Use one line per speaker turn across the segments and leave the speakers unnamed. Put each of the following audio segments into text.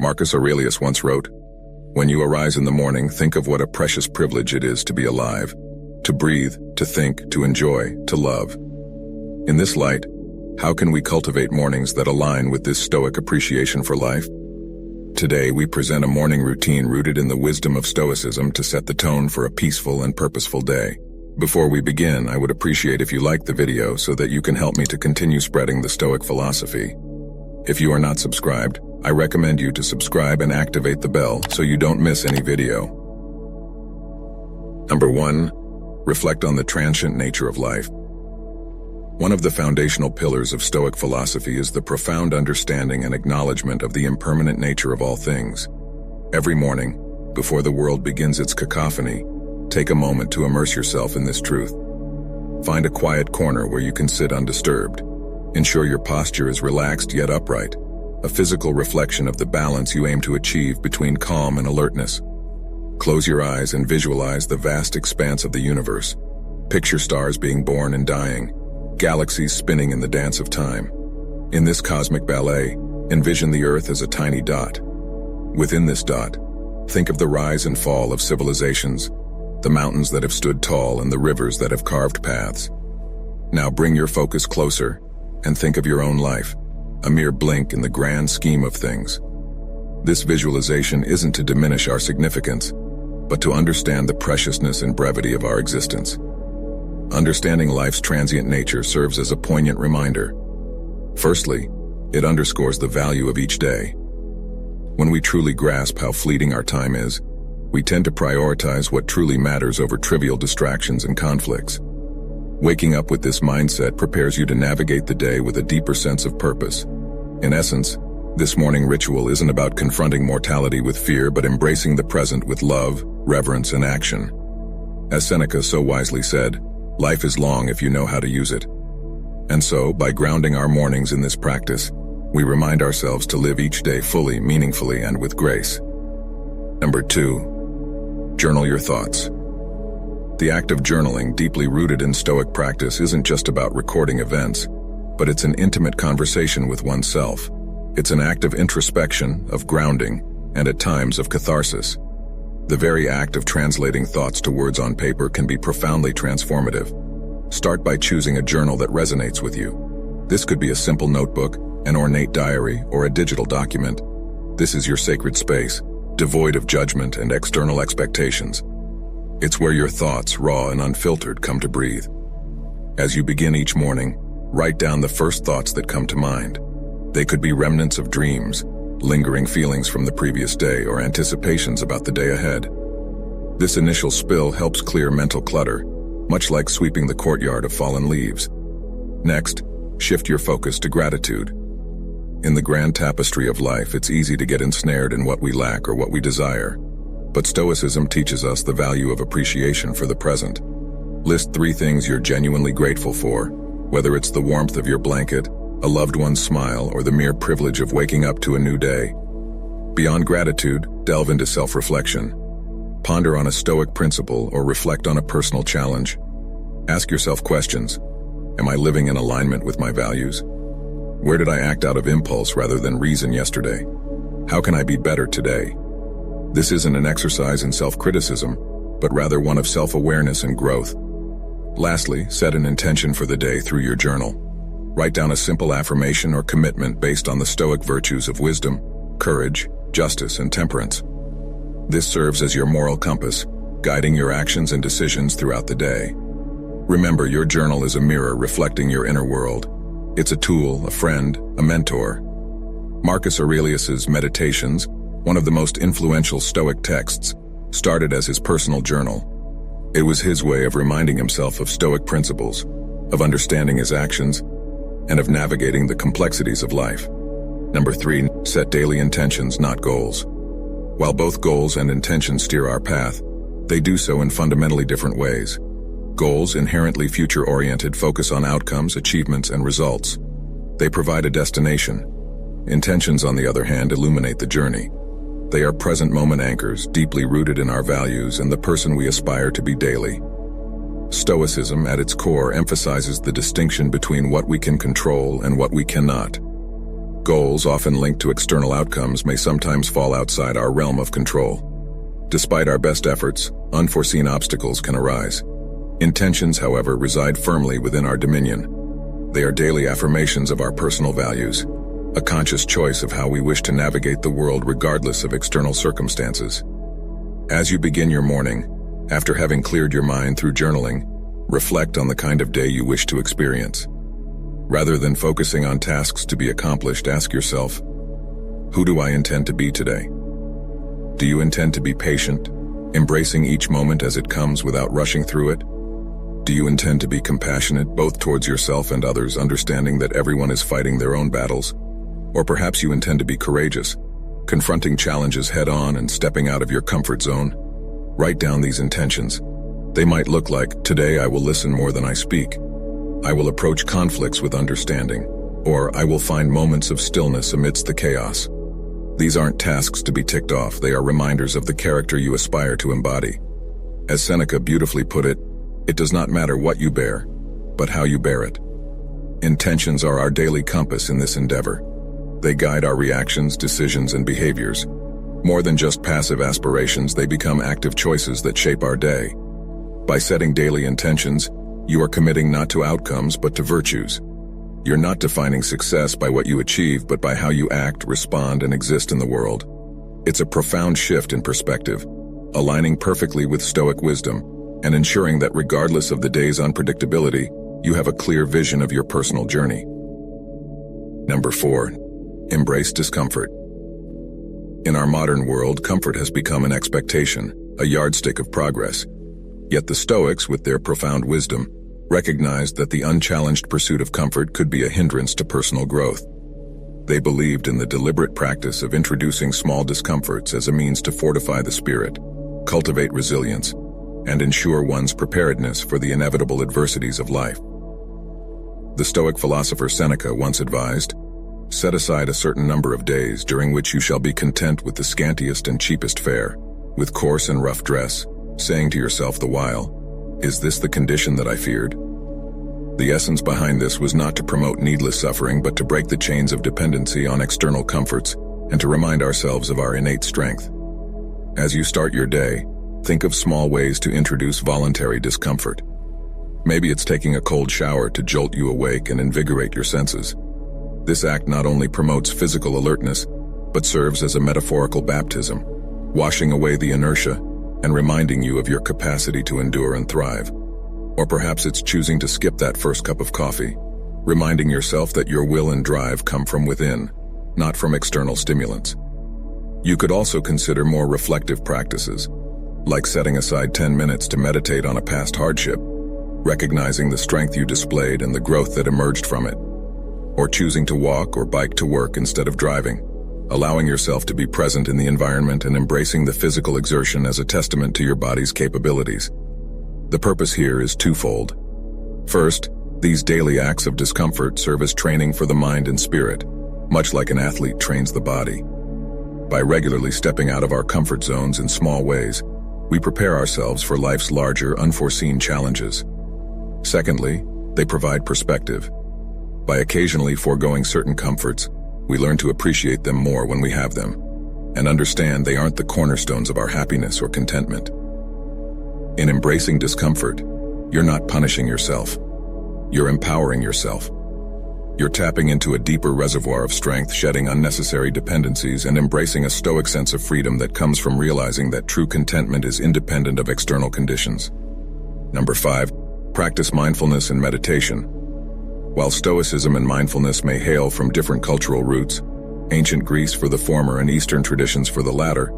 Marcus Aurelius once wrote, "When you arise in the morning, think of what a precious privilege it is to be alive, to breathe, to think, to enjoy, to love." In this light, how can we cultivate mornings that align with this Stoic appreciation for life? Today, we present a morning routine rooted in the wisdom of Stoicism to set the tone for a peaceful and purposeful day. Before we begin, I would appreciate if you like the video so that you can help me to continue spreading the Stoic philosophy. If you are not subscribed, I recommend you to subscribe and activate the bell so you don't miss any video. Number 1. Reflect on the transient nature of life. One of the foundational pillars of Stoic philosophy is the profound understanding and acknowledgement of the impermanent nature of all things. Every morning, before the world begins its cacophony, take a moment to immerse yourself in this truth. Find a quiet corner where you can sit undisturbed. Ensure your posture is relaxed yet upright, a physical reflection of the balance you aim to achieve between calm and alertness. Close your eyes and visualize the vast expanse of the universe. Picture stars being born and dying, galaxies spinning in the dance of time. In this cosmic ballet, envision the Earth as a tiny dot. Within this dot, think of the rise and fall of civilizations, the mountains that have stood tall and the rivers that have carved paths. Now bring your focus closer and think of your own life, a mere blink in the grand scheme of things. This visualization isn't to diminish our significance, but to understand the preciousness and brevity of our existence. Understanding life's transient nature serves as a poignant reminder. Firstly, it underscores the value of each day. When we truly grasp how fleeting our time is, we tend to prioritize what truly matters over trivial distractions and conflicts. Waking up with this mindset prepares you to navigate the day with a deeper sense of purpose. In essence, this morning ritual isn't about confronting mortality with fear, but embracing the present with love, reverence, and action. As Seneca so wisely said, life is long if you know how to use it. And so, by grounding our mornings in this practice, we remind ourselves to live each day fully, meaningfully, and with grace. Number 2. Journal your thoughts. The act of journaling, deeply rooted in Stoic practice, isn't just about recording events, but it's an intimate conversation with oneself. It's an act of introspection, of grounding, and at times of catharsis. The very act of translating thoughts to words on paper can be profoundly transformative. Start by choosing a journal that resonates with you. This could be a simple notebook, an ornate diary, or a digital document. This is your sacred space, devoid of judgment and external expectations. It's where your thoughts, raw and unfiltered, come to breathe. As you begin each morning, write down the first thoughts that come to mind. They could be remnants of dreams, lingering feelings from the previous day, or anticipations about the day ahead. This initial spill helps clear mental clutter, much like sweeping the courtyard of fallen leaves. Next, shift your focus to gratitude. In the grand tapestry of life, it's easy to get ensnared in what we lack or what we desire. But Stoicism teaches us the value of appreciation for the present. List 3 things you're genuinely grateful for, whether it's the warmth of your blanket, a loved one's smile, or the mere privilege of waking up to a new day. Beyond gratitude, delve into self-reflection. Ponder on a Stoic principle or reflect on a personal challenge. Ask yourself questions. Am I living in alignment with my values? Where did I act out of impulse rather than reason yesterday? How can I be better today? This isn't an exercise in self-criticism, but rather one of self-awareness and growth. Lastly, set an intention for the day through your journal. Write down a simple affirmation or commitment based on the Stoic virtues of wisdom, courage, justice, and temperance. This serves as your moral compass, guiding your actions and decisions throughout the day. Remember, your journal is a mirror reflecting your inner world. It's a tool, a friend, a mentor. Marcus Aurelius's Meditations, one of the most influential Stoic texts, started as his personal journal. It was his way of reminding himself of Stoic principles, of understanding his actions, and of navigating the complexities of life. Number 3, set daily intentions, not goals. While both goals and intentions steer our path, they do so in fundamentally different ways. Goals, inherently future-oriented, focus on outcomes, achievements, and results. They provide a destination. Intentions, on the other hand, illuminate the journey. They are present moment anchors, deeply rooted in our values and the person we aspire to be daily. Stoicism, at its core, emphasizes the distinction between what we can control and what we cannot. Goals, often linked to external outcomes, may sometimes fall outside our realm of control. Despite our best efforts, unforeseen obstacles can arise. Intentions, however, reside firmly within our dominion. They are daily affirmations of our personal values, a conscious choice of how we wish to navigate the world regardless of external circumstances. As you begin your morning, after having cleared your mind through journaling, reflect on the kind of day you wish to experience. Rather than focusing on tasks to be accomplished, ask yourself, who do I intend to be today? Do you intend to be patient, embracing each moment as it comes without rushing through it? Do you intend to be compassionate both towards yourself and others, understanding that everyone is fighting their own battles? Or perhaps you intend to be courageous, confronting challenges head-on and stepping out of your comfort zone? Write down these intentions. They might look like, today I will listen more than I speak. I will approach conflicts with understanding, or I will find moments of stillness amidst the chaos. These aren't tasks to be ticked off, they are reminders of the character you aspire to embody. As Seneca beautifully put it, it does not matter what you bear, but how you bear it. Intentions are our daily compass in this endeavor. They guide our reactions, decisions, and behaviors. More than just passive aspirations, they become active choices that shape our day. By setting daily intentions, you are committing not to outcomes but to virtues. You're not defining success by what you achieve but by how you act, respond, and exist in the world. It's a profound shift in perspective, aligning perfectly with Stoic wisdom and ensuring that regardless of the day's unpredictability, you have a clear vision of your personal journey. Number 4. Embrace discomfort. In our modern world, comfort has become an expectation, a yardstick of progress. Yet the Stoics, with their profound wisdom, recognized that the unchallenged pursuit of comfort could be a hindrance to personal growth. They believed in the deliberate practice of introducing small discomforts as a means to fortify the spirit, cultivate resilience, and ensure one's preparedness for the inevitable adversities of life. The Stoic philosopher Seneca once advised, "Set aside a certain number of days during which you shall be content with the scantiest and cheapest fare, with coarse and rough dress, saying to yourself the while, 'Is this the condition that I feared?'" The essence behind this was not to promote needless suffering but to break the chains of dependency on external comforts and to remind ourselves of our innate strength. As you start your day, think of small ways to introduce voluntary discomfort. Maybe it's taking a cold shower to jolt you awake and invigorate your senses. This act not only promotes physical alertness, but serves as a metaphorical baptism, washing away the inertia and reminding you of your capacity to endure and thrive. Or perhaps it's choosing to skip that first cup of coffee, reminding yourself that your will and drive come from within, not from external stimulants. You could also consider more reflective practices, like setting aside 10 minutes to meditate on a past hardship, recognizing the strength you displayed and the growth that emerged from it. Or choosing to walk or bike to work instead of driving, allowing yourself to be present in the environment and embracing the physical exertion as a testament to your body's capabilities. The purpose here is twofold. First, these daily acts of discomfort serve as training for the mind and spirit, much like an athlete trains the body. By regularly stepping out of our comfort zones in small ways, we prepare ourselves for life's larger, unforeseen challenges. Secondly, they provide perspective. By occasionally foregoing certain comforts, we learn to appreciate them more when we have them, and understand they aren't the cornerstones of our happiness or contentment. In embracing discomfort, you're not punishing yourself. You're empowering yourself. You're tapping into a deeper reservoir of strength, shedding unnecessary dependencies, and embracing a Stoic sense of freedom that comes from realizing that true contentment is independent of external conditions. Number 5, practice mindfulness and meditation. While Stoicism and mindfulness may hail from different cultural roots, ancient Greece for the former and Eastern traditions for the latter,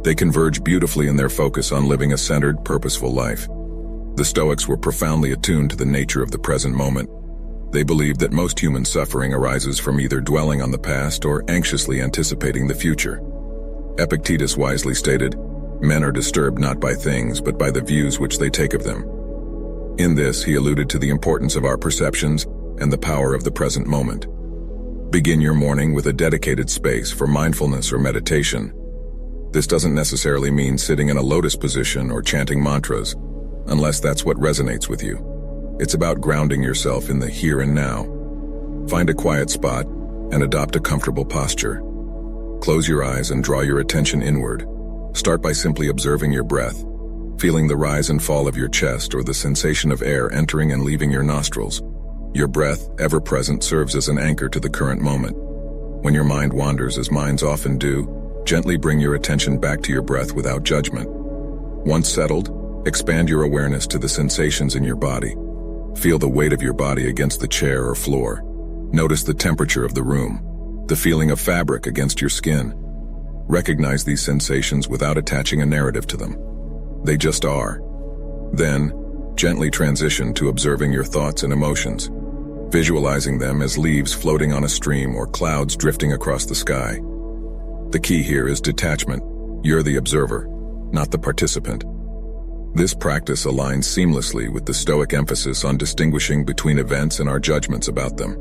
they converge beautifully in their focus on living a centered, purposeful life. The Stoics were profoundly attuned to the nature of the present moment. They believed that most human suffering arises from either dwelling on the past or anxiously anticipating the future. Epictetus wisely stated, "Men are disturbed not by things, but by the views which they take of them." In this, he alluded to the importance of our perceptions and the power of the present moment. Begin your morning with a dedicated space for mindfulness or meditation. This doesn't necessarily mean sitting in a lotus position or chanting mantras, unless that's what resonates with you. It's about grounding yourself in the here and now. Find a quiet spot, and adopt a comfortable posture. Close your eyes and draw your attention inward. Start by simply observing your breath, feeling the rise and fall of your chest or the sensation of air entering and leaving your nostrils. Your breath, ever present, serves as an anchor to the current moment. When your mind wanders, as minds often do, gently bring your attention back to your breath without judgment. Once settled, expand your awareness to the sensations in your body. Feel the weight of your body against the chair or floor. Notice the temperature of the room, the feeling of fabric against your skin. Recognize these sensations without attaching a narrative to them. They just are. Then, gently transition to observing your thoughts and emotions, visualizing them as leaves floating on a stream or clouds drifting across the sky. The key here is detachment. You're the observer, not the participant. This practice aligns seamlessly with the Stoic emphasis on distinguishing between events and our judgments about them.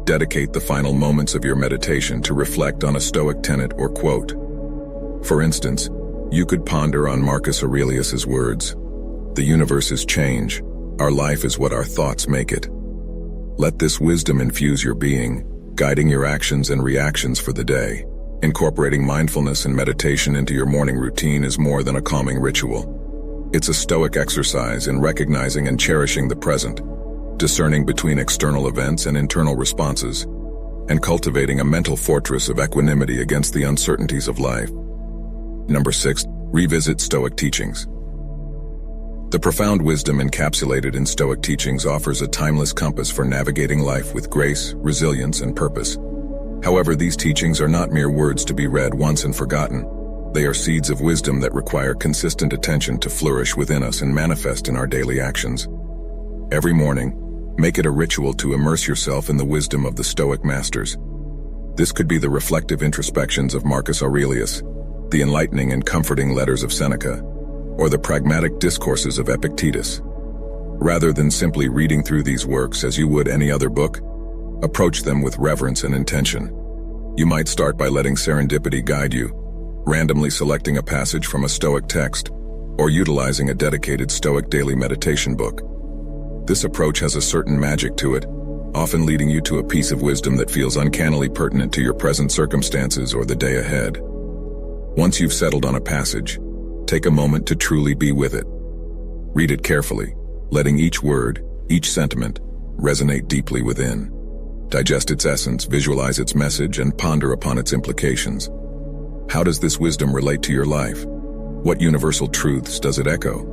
Dedicate the final moments of your meditation to reflect on a Stoic tenet or quote. For instance, you could ponder on Marcus Aurelius's words, "The universe is change. Our life is what our thoughts make it." Let this wisdom infuse your being, guiding your actions and reactions for the day. Incorporating mindfulness and meditation into your morning routine is more than a calming ritual. It's a Stoic exercise in recognizing and cherishing the present, discerning between external events and internal responses, and cultivating a mental fortress of equanimity against the uncertainties of life. Number 6, revisit Stoic teachings. The profound wisdom encapsulated in Stoic teachings offers a timeless compass for navigating life with grace, resilience, and purpose. However, these teachings are not mere words to be read once and forgotten. They are seeds of wisdom that require consistent attention to flourish within us and manifest in our daily actions. Every morning, make it a ritual to immerse yourself in the wisdom of the Stoic masters. This could be the reflective introspections of Marcus Aurelius, the enlightening and comforting letters of Seneca, or the pragmatic discourses of Epictetus. Rather than simply reading through these works as you would any other book, approach them with reverence and intention. You might start by letting serendipity guide you, randomly selecting a passage from a Stoic text, or utilizing a dedicated Stoic daily meditation book. This approach has a certain magic to it, often leading you to a piece of wisdom that feels uncannily pertinent to your present circumstances or the day ahead. Once you've settled on a passage, take a moment to truly be with it. Read it carefully, letting each word, each sentiment, resonate deeply within. Digest its essence, visualize its message, and ponder upon its implications. How does this wisdom relate to your life? What universal truths does it echo?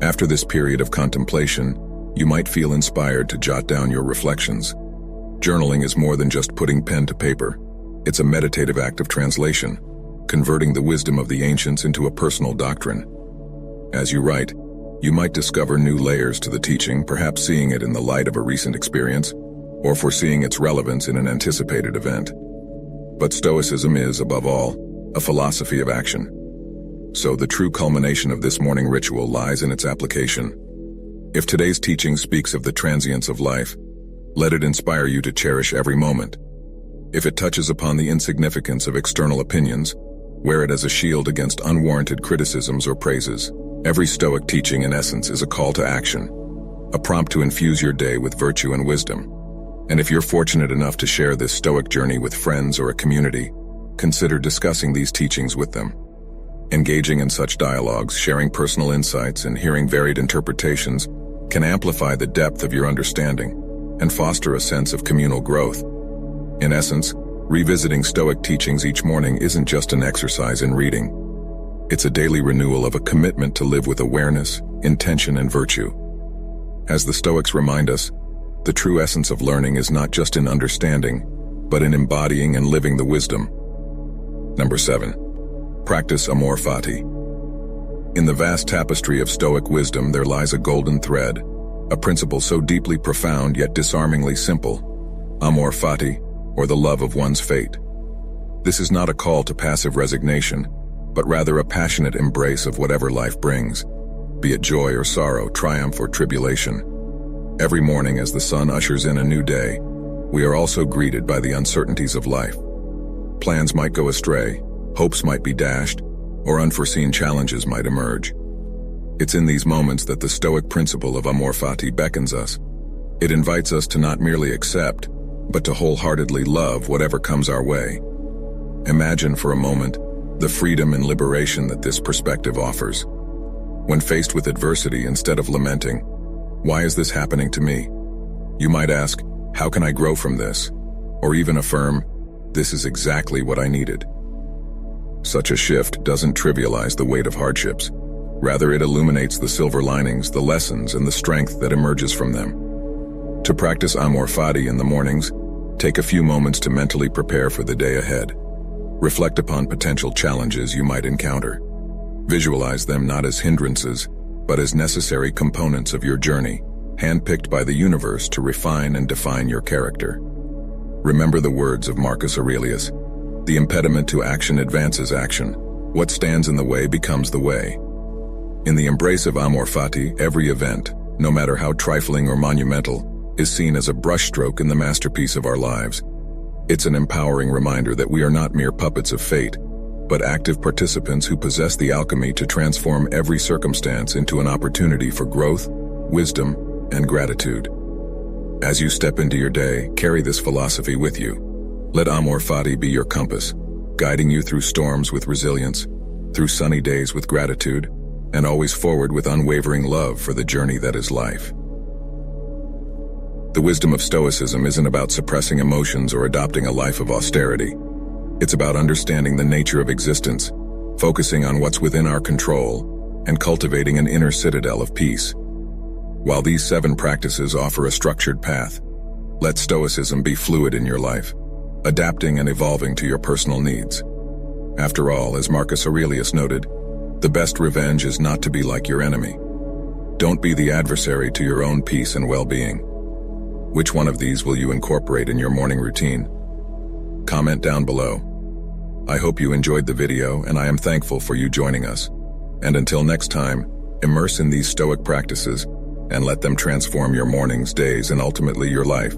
After this period of contemplation, you might feel inspired to jot down your reflections. Journaling is more than just putting pen to paper. It's a meditative act of translation, converting the wisdom of the ancients into a personal doctrine. As you write, you might discover new layers to the teaching, perhaps seeing it in the light of a recent experience, or foreseeing its relevance in an anticipated event. But Stoicism is, above all, a philosophy of action. So the true culmination of this morning ritual lies in its application. If today's teaching speaks of the transience of life, let it inspire you to cherish every moment. If it touches upon the insignificance of external opinions, wear it as a shield against unwarranted criticisms or praises. Every Stoic teaching, in essence, is a call to action, a prompt to infuse your day with virtue and wisdom. And if you're fortunate enough to share this Stoic journey with friends or a community, consider discussing these teachings with them. Engaging in such dialogues, sharing personal insights, and hearing varied interpretations can amplify the depth of your understanding and foster a sense of communal growth. In essence, revisiting Stoic teachings each morning isn't just an exercise in reading. It's a daily renewal of a commitment to live with awareness, intention, and virtue. As the Stoics remind us, the true essence of learning is not just in understanding, but in embodying and living the wisdom. Number 7. Practice Amor Fati. In the vast tapestry of Stoic wisdom there lies a golden thread, a principle so deeply profound yet disarmingly simple: Amor Fati, or the love of one's fate. This is not a call to passive resignation, but rather a passionate embrace of whatever life brings, be it joy or sorrow, triumph or tribulation. Every morning as the sun ushers in a new day, we are also greeted by the uncertainties of life. Plans might go astray, hopes might be dashed, or unforeseen challenges might emerge. It's in these moments that the Stoic principle of Amor Fati beckons us. It invites us to not merely accept, but to wholeheartedly love whatever comes our way. Imagine for a moment the freedom and liberation that this perspective offers. When faced with adversity, instead of lamenting, "Why is this happening to me?" you might ask, "How can I grow from this?" Or even affirm, "This is exactly what I needed." Such a shift doesn't trivialize the weight of hardships. Rather, it illuminates the silver linings, the lessons, and the strength that emerges from them. To practice Amor Fati in the mornings, take a few moments to mentally prepare for the day ahead. Reflect upon potential challenges you might encounter. Visualize them not as hindrances, but as necessary components of your journey, handpicked by the universe to refine and define your character. Remember the words of Marcus Aurelius: "The impediment to action advances action. What stands in the way becomes the way." In the embrace of Amor Fati, every event, no matter how trifling or monumental, is seen as a brushstroke in the masterpiece of our lives. It's an empowering reminder that we are not mere puppets of fate, but active participants who possess the alchemy to transform every circumstance into an opportunity for growth, wisdom, and gratitude. As you step into your day, carry this philosophy with you. Let Amor Fati be your compass, guiding you through storms with resilience, through sunny days with gratitude, and always forward with unwavering love for the journey that is life. The wisdom of Stoicism isn't about suppressing emotions or adopting a life of austerity. It's about understanding the nature of existence, focusing on what's within our control, and cultivating an inner citadel of peace. While these 7 practices offer a structured path, let Stoicism be fluid in your life, adapting and evolving to your personal needs. After all, as Marcus Aurelius noted, the best revenge is not to be like your enemy. Don't be the adversary to your own peace and well-being. Which one of these will you incorporate in your morning routine? Comment down below. I hope you enjoyed the video, and I am thankful for you joining us. And until next time, immerse in these Stoic practices and let them transform your mornings, days, and ultimately your life.